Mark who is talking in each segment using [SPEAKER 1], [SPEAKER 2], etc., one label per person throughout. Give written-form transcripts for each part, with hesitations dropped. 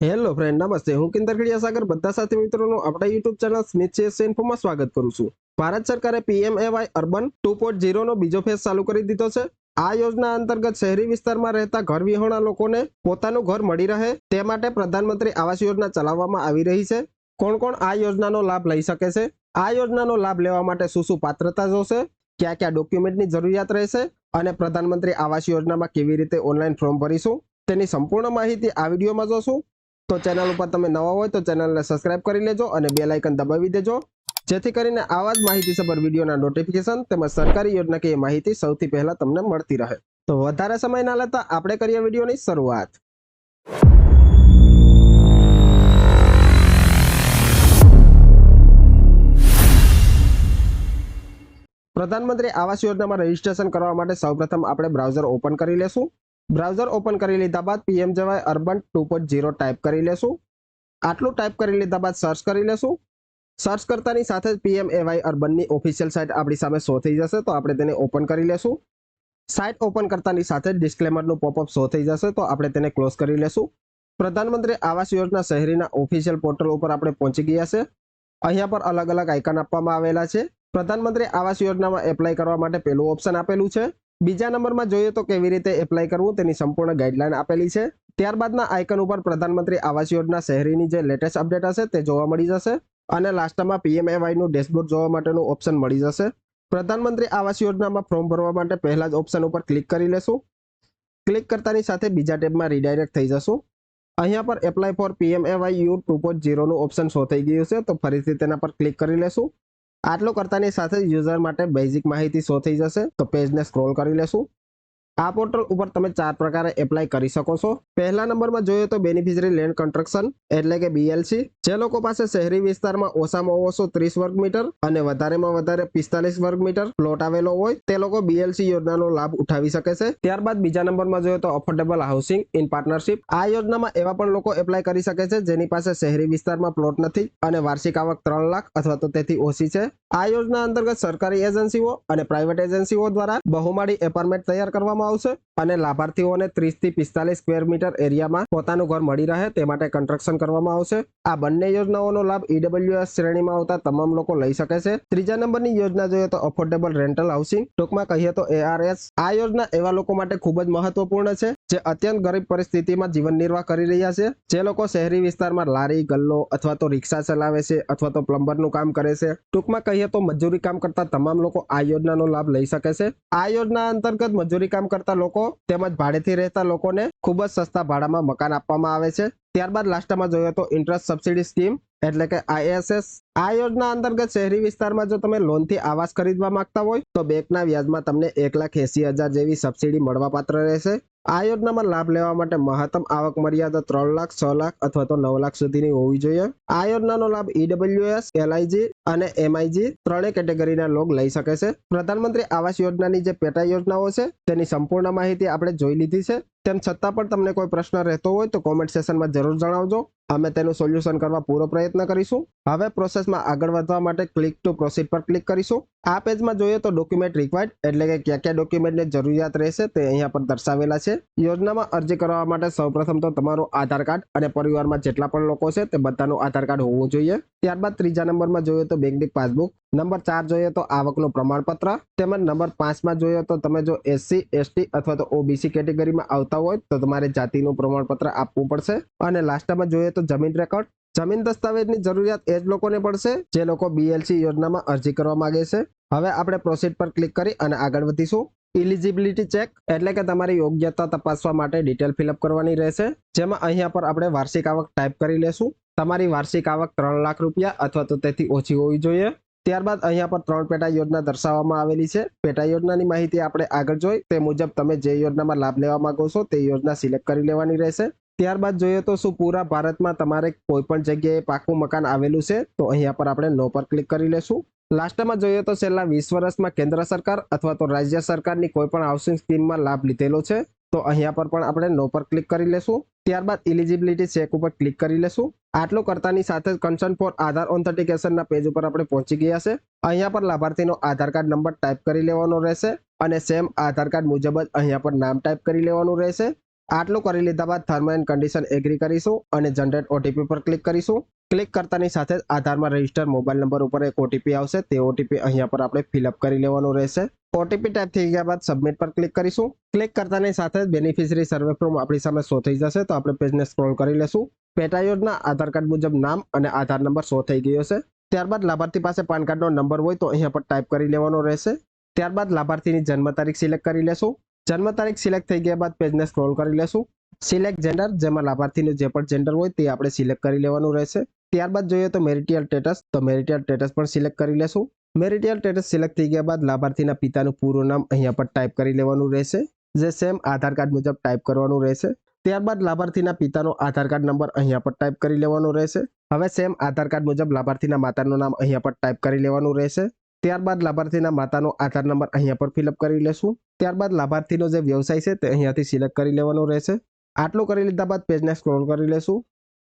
[SPEAKER 1] Hello friend, નમસ્તે. હું કિંદર ખડિયા સાગર બધા સાથી મિત્રોનું આપણા યુટ્યુબ ચેનલ સ્મિથ CS ઇન્ફોમાં સ્વાગત કરું છું. ભારત સરકારે PMAY અર્બન 2.0 નો બીજો ફેઝ ચાલુ કરી દીધો છે. આ યોજના અંતર્ગત શહેરી વિસ્તારમાં રહેતા ઘર વિહોણા લોકોને પોતાનું ઘર મળી રહે તે માટે પ્રધાનમંત્રી આવાસ યોજના ચલાવવામાં આવી રહી છે. કોણ કોણ આ યોજનાનો લાભ લઈ શકે છે? આ યોજનાનો લાભ લેવા માટે શું શું પાત્રતા જોશે? ક્યાં ક્યાં ડોક્યુમેન્ટની જરૂરિયાત રહેશે? અને પ્રધાનમંત્રી આવાસ યોજનામાં કેવી રીતે ઓનલાઈન ફોર્મ ભરીશું? તેની સંપૂર્ણ માહિતી આ વિડીયોમાં જોશું. તો ચેનલ ઉપર તમે નવા હોય તો ચેનલને સબસ્ક્રાઇબ કરી લેજો અને બેલ આઇકન દબાવી દેજો, જેથી કરીને આવા જ માહિતીસભર વિડીયોના નોટિફિકેશન તેમજ સરકારી યોજનાકીય માહિતી સૌથી પહેલા તમને મળતી રહે. તો વધારે સમય ના લેતા આપણે કરીએ વિડીયોની શરૂઆત. પ્રધાનમંત્રી આવાસ યોજનામાં રજીસ્ટ્રેશન કરવા માટે સૌપ્રથમ આપણે બ્રાઉઝર ઓપન કરી લેશું. બ્રાઉઝર ઓપન કરી લીધા બાદ PMJY અર્બન 2.0 ટાઈપ કરી લેશું. આટલું ટાઈપ કરી લીધા બાદ સર્ચ કરી લેશું. સર્ચ કરતાની સાથે જ PMAY અર્બનની ઓફિશિયલ સાઇટ આપણી સામે શો થઈ જશે, તો આપણે તેને ઓપન કરી લેશું. સાઇટ ઓપન કરતાની સાથે જ ડિસ્ક્લેમરનું પોપઅપ શો થઈ જશે, તો આપણે તેને ક્લોઝ કરી લેશું. પ્રધાનમંત્રી આવાસ યોજના શહેરીના ઓફિશિયલ પોર્ટલ ઉપર આપણે પહોંચી ગયા છે. અહીંયા પર અલગ અલગ આઇકન આપવામાં આવેલા છે. પ્રધાનમંત્રી આવાસ યોજનામાં એપ્લાય કરવા માટે પહેલું ઓપ્શન આપેલું છે. બીજા નંબરમાં જોઈએ તો કેવી રીતે એપ્લાય કરવું તેની સંપૂર્ણ ગાઈડલાઈન આપેલી છે. ત્યારબાદના આઇકન ઉપર પ્રધાનમંત્રી આવાસ યોજના શહેરીની જે લેટેસ્ટ અપડેટ હશે તે જોવા મળી જશે અને લાસ્ટમાં PMAY નું ડેશબોર્ડ જોવા માટેનું ઓપ્શન મળી જશે. પ્રધાનમંત્રી આવાસ યોજનામાં ફોર્મ ભરવા માટે પહેલા જ ઓપ્શન ઉપર ક્લિક કરી લેશું. ક્લિક કરતાની સાથે બીજા ટેબમાં રીડાયરેક્ટ થઈ જશું. અહીંયા પર એપ્લાય ફોર PMAY 2.0 નું ઓપ્શન શો થઈ ગયું છે, તો ફરીથી તેના પર ક્લિક કરી લેશું. આટલું કરતાની સાથે યુઝર માટે બેઝિક માહિતી શો થઈ જશે, તો પેજને સ્ક્રોલ કરી લેશું. આ પોર્ટલ ઉપર તમે 4 પ્રકારે એપ્લાય કરી શકો છો. પહેલા નંબરમાં જોઈએ તો બેનિફિશરી લેન્ડ કન્સ્ટ્રક્શન એટલે કે BLC. જે લોકો પાસે શહેરી વિસ્તારમાં ઓછામાં ઓછો 30 વર્ગ મીટર અને વધારેમાં વધારે 45 વર્ગ મીટર પ્લોટ આવેલો હોય તે લોકો BLC યોજનાનો લાભ ઉઠાવી શકે છે. ત્યારબાદ બીજા નંબરમાં જોઈએ તો અફોર્ડેબલ હાઉસિંગ ઇન પાર્ટનરશિપ. આ યોજનામાં એવા પણ લોકો એપ્લાય કરી શકે છે જેની પાસે શહેરી વિસ્તારમાં પ્લોટ નથી અને વાર્ષિક આવક 3 લાખ અથવા તો તેથી ઓછી છે. આ યોજના અંતર્ગત સરકારી એજન્સીઓ અને પ્રાઇવેટ એજન્સીઓ દ્વારા બહુમાળી એપાર્ટમેન્ટ તૈયાર કરવામાં આવશે અને લાભાર્થીઓને 30 થી 45 સ્ક્વેર મીટર એરિયામાં પોતાનું ઘર મળી રહે તે માટે કન્સ્ટ્રક્શન કરવામાં આવશે. આ બંને યોજનાઓનો લાભ EWS શ્રેણીમાં આવતા તમામ લોકો લઈ શકે છે. ત્રીજા નંબરની યોજના જોઈએ તો અફોર્ડેબલ રેન્ટલ હાઉસિંગ, ટૂંકમાં કહીએ તો ARS. આ યોજના એવા લોકો માટે ખૂબ જ મહત્વપૂર્ણ છે જે અત્યંત ગરીબ પરિસ્થિતિમાં જીવન નિર્વાહ કરી રહ્યા છે. જે લોકો શહેરી વિસ્તારમાં લારી ગલ્લો અથવા તો રિક્ષા ચલાવે છે અથવા તો પ્લમ્બરનું કામ કરે છે, ટૂંકમાં કહીએ તો મજૂરી કામ કરતા તમામ લોકો આ યોજનાનો લાભ લઈ શકે છે. આ યોજના અંતર્ગત મજૂરી કામ કરતા લોકો તેમજ ભાડેથી રહેતા લોકોને ખૂબ જ સસ્તા ભાડામાં મકાન આપવામાં આવે છે. ત્યારબાદ લાસ્ટમાં જોઈએ તો ઇન્ટરેસ્ટ સબસિડી સ્કીમ એટલે કે ISS. આ યોજના અંતર્ગત શહેરી વિસ્તારમાં જો તમે લોનથી આવાસ ખરીદવા માંગતા હોય તો બેંકના વ્યાજમાં તમને 1,80,000 જેવી સબસિડી મળવાપાત્ર રહેશે. આ યોજનામાં લાભ લેવા માટે મહત્તમ આવક મર્યાદા 3 લાખ, 6 લાખ અથવા તો 9 લાખ સુધીની હોવી જોઈએ. આ યોજનાનો લાભ EWS, LIG અને MIG ત્રણેય કેટેગરીના લોકો લઈ શકે છે. પ્રધાનમંત્રી આવાસ યોજનાની જે પેટા યોજનાઓ છે તેની સંપૂર્ણ માહિતી આપણે જોઈ લીધી છે. તેમ છતાં પણ તમને કોઈ પ્રશ્ન રહેતો હોય તો કોમેન્ટ સેશનમાં જરૂર જણાવજો. અમે તેનું સોલ્યુશન કરવા પૂરો પ્રયત્ન કરીશું. હવે પ્રોસેસમાં આગળ વધવા માટે ક્લિક ટુ પ્રોસીડ પર ક્લિક કરીશું. આ પેજમાં જોઈએ તો ડોક્યુમેન્ટ રિક્વાયર્ડ એટલે કે કયા કયા ડોક્યુમેન્ટની જરૂરિયાત રહેશે તે અહીંયા પર દર્શાવેલા છે. યોજનામાં અરજી કરવા માટે સૌપ્રથમ તો તમારું આધાર કાર્ડ અને પરિવારમાં જેટલા પણ લોકો છે તે બધાનું આધાર કાર્ડ હોવું જોઈએ. ત્યારબાદ ત્રીજા નંબરમાં જોઈએ તો બેંકની પાસબુક. નંબર 4 જોઈએ તો આવકનું પ્રમાણપત્ર. તેમજ નંબર 5માં જોઈએ તો તમે જો SC, ST અથવા તો OBC કેટેગરીમાં આવતા હોય તો તમારે જાતિનું પ્રમાણપત્ર આપવું પડશે. અને લાસ્ટમાં જોઈએ તો જમીન રેકોર્ડ. જમીન દસ્તાવેજની જરૂરિયાત એ જ લોકોને પડશે જે લોકો BLC યોજનામાં અરજી કરવા માંગે છે. હવે આપણે પ્રોસીડ પર ક્લિક કરી અને આગળ વધીશું. ઇલિજિબિલિટી ચેક એટલે કે તમારી યોગ્યતા તપાસવા માટે ડિટેલ ફિલઅપ કરવાની રહેશે, જેમાં અહીંયા પર આપણે વાર્ષિક આવક ટાઈપ કરી લેશું. તમારી વાર્ષિક આવક 3 લાખ રૂપિયા અથવા તો તેથી ઓછી હોવી જોઈએ. ત્યારબાદ અહીંયા પર 3 પેટા યોજના દર્શાવવામાં આવેલી છે. પેટા યોજનાની માહિતી આપણે આગળ જોઈ તે મુજબ તમે જે યોજનામાં લાભ લેવા માંગો છો તે યોજના સિલેક્ટ કરી લેવાની રહેશે. ત્યારબાદ જોઈએ તો શું પૂરા ભારતમાં તમારે કોઈ પણ જગ્યાએ પાકું મકાન આવેલું છે, તો અહીંયા પર આપણે નો પર ક્લિક કરી લેશું. લાસ્ટમાં જોઈએ તો છેલ્લા 20 વર્ષમાં કેન્દ્ર સરકાર અથવા તો રાજ્ય સરકારની કોઈ પણ હાઉસિંગ સ્કીમમાં લાભ લીધેલો છે, તો અહીંયા પર પણ આપણે નો પર ક્લિક કરી લેશું. ત્યારબાદ ઇલિજિબિલિટી ચેક ઉપર ક્લિક કરી લેશું. આટલું કરતાની સાથે જ કન્સર્ન ફોર આધાર ઓથેન્ટિકેશનના પેજ ઉપર આપણે પહોંચી ગયા છે. અહીંયા પર લાભાર્થીનો આધાર કાર્ડ નંબર ટાઈપ કરી લેવાનો રહેશે અને સેમ આધાર કાર્ડ મુજબ જ અહીંયા પર નામ ટાઈપ કરી લેવાનું રહેશે. આટલું કરી લીધા બાદ ટર્મ એન્ડ કન્ડિશન એગ્રી કરીશું અને જનરેટ ઓટીપી પર ક્લિક કરીશું. ક્લિક કરતાની સાથે જ આધારમાં રજિસ્ટર મોબાઈલ નંબર ઉપર એક ઓટીપી આવશે. તે ઓટીપી અહીંયા પર આપણે ફિલઅપ કરી લેવાનું રહેશે. ઓટીપી ટાઈપ થઈ ગયા બાદ સબમિટ પર ક્લિક કરીશું. ક્લિક કરતાની સાથે જ બેનિફિશરી સર્વે ફોર્મ આપણી સામે શો થઈ જશે. તો આપણે પેજને સ્ક્રોલ કરી લેશું. પેટા યોજના આધાર કાર્ડ મુજબ નામ અને આધાર નંબર શો થઈ ગયો છે. ત્યારબાદ લાભાર્થી પાસે પાન કાર્ડનો નંબર હોય તો અહીંયા પર ટાઈપ કરી લેવાનો રહેશે. ત્યારબાદ લાભાર્થીની જન્મ તારીખ સિલેક્ટ કરી લેશું. જન્મ તારીખ સિલેક્ટ થઈ ગયા બાદ પેજને સ્ક્રોલ કરી લેશું. સિલેક્ટ જેન્ડર, જેમાં લાભાર્થીનું જે પણ જેન્ડર હોય તે આપણે સિલેક્ટ કરી લેવાનું રહેશે. ત્યારબાદ જોઈએ તો મેરિટિયલ સ્ટેટસ, તો મેરિટિયલ સ્ટેટસ પણ સિલેક્ટ કરી લેશું. મેરિટિયલ સ્ટેટસ સિલેક્ટ થઈ ગયા બાદ લાભાર્થીના પિતાનું પૂરું નામ અહીંયા પર ટાઈપ કરી લેવાનું રહેશે, જે સેમ આધાર કાર્ડ મુજબ ટાઈપ કરવાનું રહેશે. ત્યારબાદ લાભાર્થીના પિતાનો આધાર કાર્ડ નંબર અહીંયા પર ટાઈપ કરી લેવાનો રહેશે. હવે સેમ આધાર કાર્ડ મુજબ લાભાર્થીના માતાનું નામ અહીંયા પર ટાઈપ કરી લેવાનું રહેશે. ત્યારબાદ લાભાર્થીના માતાનો આધાર નંબર અહીંયા પર ફિલઅપ કરી લેશું. ત્યારબાદ લાભાર્થીનો જે વ્યવસાય છે તે અહીંયાથી સિલેક્ટ કરી લેવાનો રહેશે. આટલું કરી લીધા બાદ પેજને સ્ક્રોલ કરી લેશું.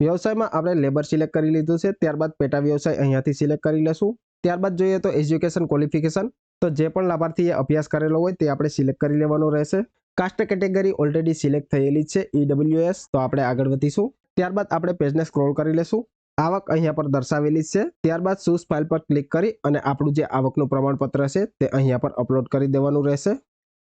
[SPEAKER 1] વ્યવસાયમાં આપણે લેબર સિલેક્ટ કરી લીધું છે. ત્યારબાદ પેટા વ્યવસાય અહીંયાથી સિલેક્ટ કરી લેશું. ત્યારબાદ જોઈએ તો એજ્યુકેશન ક્વોલિફિકેશન, તો જે પણ લાભાર્થીએ અભ્યાસ કરેલો હોય તે આપણે સિલેક્ટ કરી લેવાનું રહેશે. કાસ્ટ કેટેગરી ઓલરેડી સિલેક્ટ થયેલી છે, ઈડબ્લ્યુએસ, તો આપણે આગળ વધીશું. ત્યારબાદ આપણે પેજને સ્ક્રોલ કરી લેશું. આવક અહીંયા પર દર્શાવેલી છે. ત્યારબાદ ચૂઝ ફાઇલ પર ક્લિક કરી અને આપણું જે આવકનું પ્રમાણપત્ર છે તે અહીંયા પર અપલોડ કરી દેવાનું રહેશે.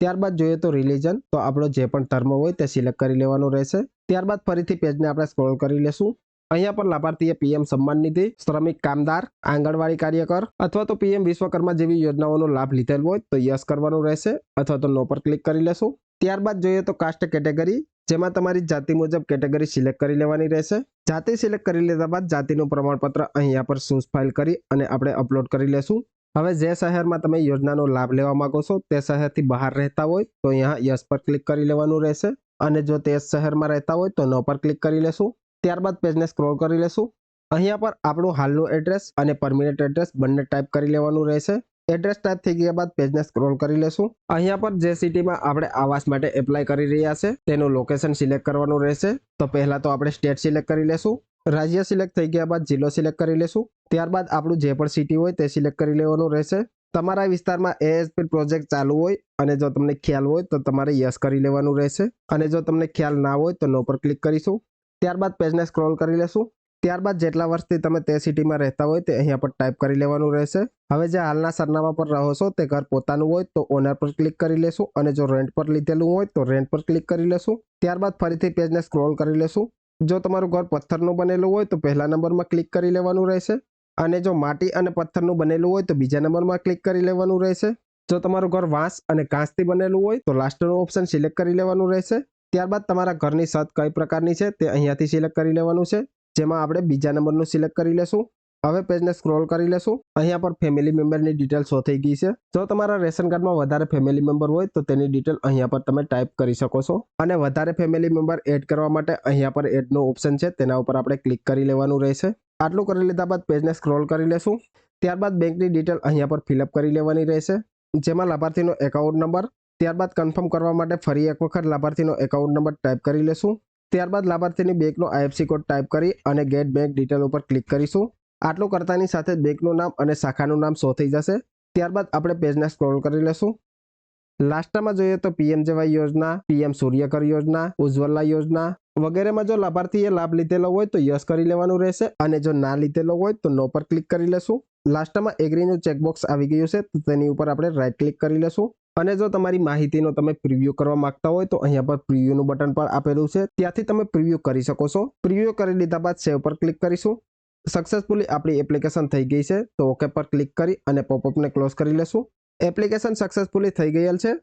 [SPEAKER 1] ત્યારબાદ જોઈએ તો રિલીજન, તો આપણો જે પણ ધર્મ હોય તે સિલેક્ટ કરી લેવાનું રહેશે. ત્યારબાદ ફરીથી પેજને આપણે સ્ક્રોલ કરી લેશું. અહીંયા પર લાભાર્થીએ પીએમ સન્માન નિધિ, શ્રમિક કામદાર, આંગણવાડી કાર્યકર અથવા તો પીએમ વિશ્વકર્મા જેવી યોજનાઓનો લાભ લીધેલ હોય તો યસ કરવાનું રહેશે અથવા તો નો પર ક્લિક કરી લેશું. ત્યારબાદ જોઈએ તો કાસ્ટ કેટેગરી, જેમાં તમારી જાતિ મુજબ કેટેગરી સિલેક્ટ કરી લેવાની રહેશે. જાતિ સિલેક્ટ કરી લીધા બાદ જાતિનું પ્રમાણપત્ર અહીંયા પર ચૂઝ ફાઇલ કરી અને આપણે અપલોડ કરી લેશું. હવે જે શહેરમાં તમે યોજનાનો લાભ લેવા માંગો છો તે શહેરથી બહાર રહેતા હોય તો અહીંયા યસ પર ક્લિક કરી લેવાનું રહેશે અને જો તે શહેરમાં રહેતા હોય તો નો પર ક્લિક કરી લેશું. ત્યારબાદ પેજને સ્ક્રોલ કરી લેશું. અહીંયા પર આપણું હાલનું એડ્રેસ અને પરમિનન્ટ એડ્રેસ બંને ટાઈપ કરી લેવાનું રહેશે. એડ્રેસ ટાઈપ થઈ ગયા બાદ પેજને સ્ક્રોલ કરી લેશું. અહીંયા પર જે સિટીમાં આપણે આવાસ માટે એપ્લાય કરી રહ્યા છે તેનું લોકેશન સિલેક્ટ કરવાનું રહેશે. તો પહેલા તો આપણે સ્ટેટ સિલેક્ટ કરી લેશું. રાજ્ય સિલેક્ટ થઈ ગયા બાદ જિલ્લો સિલેક્ટ કરી લેશું. ત્યારબાદ આપણું જે પણ સિટી હોય તે સિલેક્ટ કરી લેવાનું રહેશે. તમારા વિસ્તારમાં એએસપી પ્રોજેક્ટ ચાલુ હોય અને જો તમને ખ્યાલ હોય તો તમારે યસ કરી લેવાનું રહેશે અને જો તમને ખ્યાલ ના હોય તો નો પર ક્લિક કરીશું. ત્યારબાદ પેજને સ્ક્રોલ કરી લેશું. ત્યારબાદ જેટલા વર્ષથી તમે તે સિટીમાં રહેતા હોય તે અહીંયા પર ટાઈપ કરી લેવાનું રહેશે. હવે જે હાલના સરનામા પર રહો છો તે ઘર પોતાનું હોય તો ઓનર પર ક્લિક કરી લેશું અને જો રેન્ટ પર લીધેલું હોય તો રેન્ટ પર ક્લિક કરી લેશું. ત્યારબાદ ફરીથી પેજને સ્ક્રોલ કરી લેશું. જો તમારું ઘર પથ્થરનું બનેલું હોય તો પહેલા નંબરમાં ક્લિક કરી લેવાનું રહેશે અને જો માટી અને પથ્થરનું બનેલું હોય તો બીજા નંબરમાં ક્લિક કરી લેવાનું રહેશે. જો તમારું ઘર વાંસ અને કાંસથી બનેલું હોય તો લાસ્ટનું ઓપ્શન સિલેક્ટ કરી લેવાનું રહેશે. ત્યારબાદ તમારા ઘરની છત કઈ પ્રકારની છે તે અહીંયાથી સિલેક્ટ કરી લેવાનું છે, જેમાં આપણે બીજા નંબરનું સિલેક્ટ કરી લેશું. હવે પેજને સ્ક્રોલ કરી લેશું. અહીંયા પર ફેમિલી મેમ્બરની ડિટેલ શો થઈ ગઈ છે. જો તમારા રેશન કાર્ડમાં વધારે ફેમિલી મેમ્બર હોય તો તેની ડિટેલ અહીંયા પર તમે ટાઈપ કરી શકો છો અને વધારે ફેમિલી મેમ્બર એડ કરવા માટે અહીંયા પર એડનો ઓપ્શન છે, તેના ઉપર આપણે ક્લિક કરી લેવાનું રહેશે. આટલું કરી લીધા બાદ પેજને સ્ક્રોલ કરી લેશું. ત્યારબાદ બેંકની ડિટેલ અહીંયા પર ફિલઅપ કરી લેવાની રહેશે, જેમાં લાભાર્થીનો એકાઉન્ટ નંબર. ત્યારબાદ કન્ફર્મ કરવા માટે ફરી એક વખત લાભાર્થીનો એકાઉન્ટ નંબર ટાઈપ કરી લેશું. ત્યારબાદ લાભાર્થીની બેંકનો આઈએફસી કોડ ટાઈપ કરી અને ગેટ બેંક ડિટેલ ઉપર ક્લિક કરીશું. આટલું કરતાની સાથે બેંકનું નામ અને શાખાનું નામ શો થઈ જશે. ત્યારબાદ આપણે પેજને સ્ક્રોલ કરી લેશું. લાસ્ટમાં જોઈએ તો પીએમજેવાય યોજના, પીએમ સૂર્યઘર યોજના, ઉજ્જવલા યોજના વગેરેમાં જો લાભાર્થીએ લાભ લીધેલો હોય તો યસ કરી લેવાનું રહેશે અને જો ના લીધેલો હોય તો નો પર ક્લિક કરી લેશું. લાસ્ટમાં એગ્રીનું ચેકબોક્સ આવી ગયું છે તો તેની ઉપર આપણે રાઈટ ક્લિક કરી લેશું અને જો તમારી માહિતીનો તમે પ્રિવ્યૂ કરવા માંગતા હોય તો અહીંયા પર પ્રિવ્યૂનું બટન પર આપેલું છે, ત્યાંથી તમે પ્રિવ્યૂ કરી શકો છો. પ્રિવ્યૂ કરી લીધા બાદ સેવ પર ક્લિક કરીશું. સક્સેસફુલી આપણી એપ્લિકેશન થઈ ગઈ છે તો ઓકે પર ક્લિક કરી અને પોપઅપને ક્લોઝ કરી લેશું. એપ્લિકેશન સક્સેસફુલી થઈ ગયેલ છે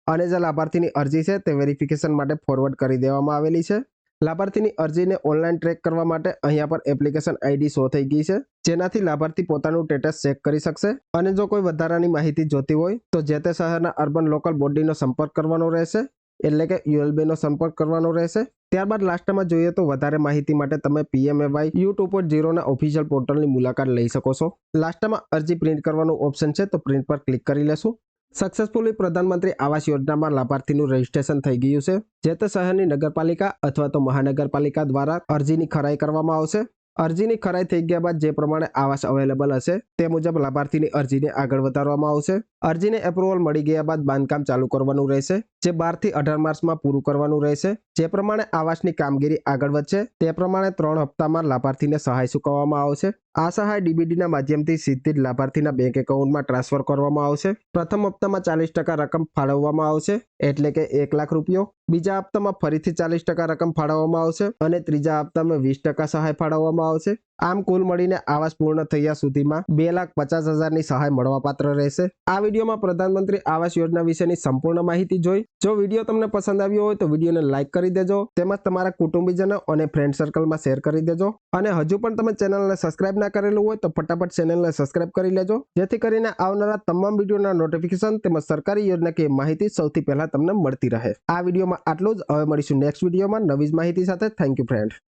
[SPEAKER 1] અને જે લાભાર્થીની અરજી છે તે વેરિફિકેશન માટે ફોરવર્ડ કરી દેવામાં આવેલી છે. લાભાર્થીની અરજીને ઓનલાઈન ટ્રેક કરવા માટે અહીંયા પર એપ્લિકેશન આઈડી શો થઈ ગઈ છે, જેનાથી લાભાર્થી પોતાનું સ્ટેટસ ચેક કરી શકશે અને જો કોઈ વધારાની માહિતી જોતી હોય તો જે તે શહેરના અર્બન લોકલ બોડીનો સંપર્ક કરવાનો રહેશે, એટલે કે યુએલબીનો સંપર્ક કરવાનો રહેશે. ત્યારબાદ લાસ્ટમાં જોઈએ તો વધારે માહિતી માટે તમે પીએમએવાય U2.0 ના ઓફિશિયલ પોર્ટલની મુલાકાત લઈ શકો છો. લાસ્ટમાં અરજી પ્રિન્ટ કરવાનું ઓપ્શન છે તો પ્રિન્ટ પર ક્લિક કરી લેશું. સક્સેસફુલી પ્રધાનમંત્રી આવાસ યોજનામાં લાભાર્થીનું રજીસ્ટ્રેશન થઈ ગયું છે. જે તે શહેરની નગરપાલિકા અથવા તો મહાનગરપાલિકા દ્વારા અરજીની ખરાઈ કરવામાં આવશે. અરજીની ખરાઈ થઈ ગયા બાદ જે પ્રમાણે આવાસ અવેલેબલ હશે તે મુજબ લાભાર્થીની અરજીને આગળ વધારવામાં આવશે. અરજીને એપ્રુવલ મળી ગયા બાદ બાંધકામ ચાલુ કરવાનું રહેશે, જે 12 થી 18 માર્ચમાં પૂરું કરવાનું રહેશે. જે પ્રમાણે આવાસની કામગીરી આગળ વધશે તે પ્રમાણે 3 હપ્તામાં લાભાર્થીને સહાય ચૂકવવામાં આવશે. આ સહાય ડીબીડીના માધ્યમથી સીધી જ લાભાર્થીના બેંક એકાઉન્ટમાં ટ્રાન્સફર કરવામાં આવશે. પ્રથમ હપ્તામાં 40% રકમ ફાળવવામાં આવશે, એટલે કે 1 લાખ રૂપિયા. બીજા હપ્તામાં ફરીથી 40% રકમ ફાળવવામાં આવશે અને ત્રીજા હપ્તામાં 20% સહાય ફાળવવામાં આવશે. આમ કુલ મળીને આવાસ પૂર્ણ થયા સુધીમાં 2,50,000ની સહાય મળવાપાત્ર રહેશે. આ વિડીયોમાં પ્રધાનમંત્રી આવાસ યોજના વિશેની સંપૂર્ણ માહિતી જોઈ. જો વિડીયો તમને પસંદ આવ્યો હોય તો વિડીયોને લાઇક કરી દેજો, તેમજ તમારા કુટુંબીજનો અને ફ્રેન્ડ સર્કલમાં શેર કરી દેજો. અને હજુ પણ તમે ચેનલને સબસ્ક્રાઇબ ના કરેલું હોય તો ફટાફટ ચેનલને સબસ્ક્રાઇબ કરી લેજો, જેથી કરીને આવનારા તમામ વિડીયોના નોટિફિકેશન તેમજ સરકારી યોજનાકીય માહિતી સૌથી પહેલા તમને મળતી રહે. આ વિડીયોમાં આટલું જ. હવે મળીશું નેક્સ્ટ વિડીયોમાં નવી જ માહિતી સાથે. Thank you friend.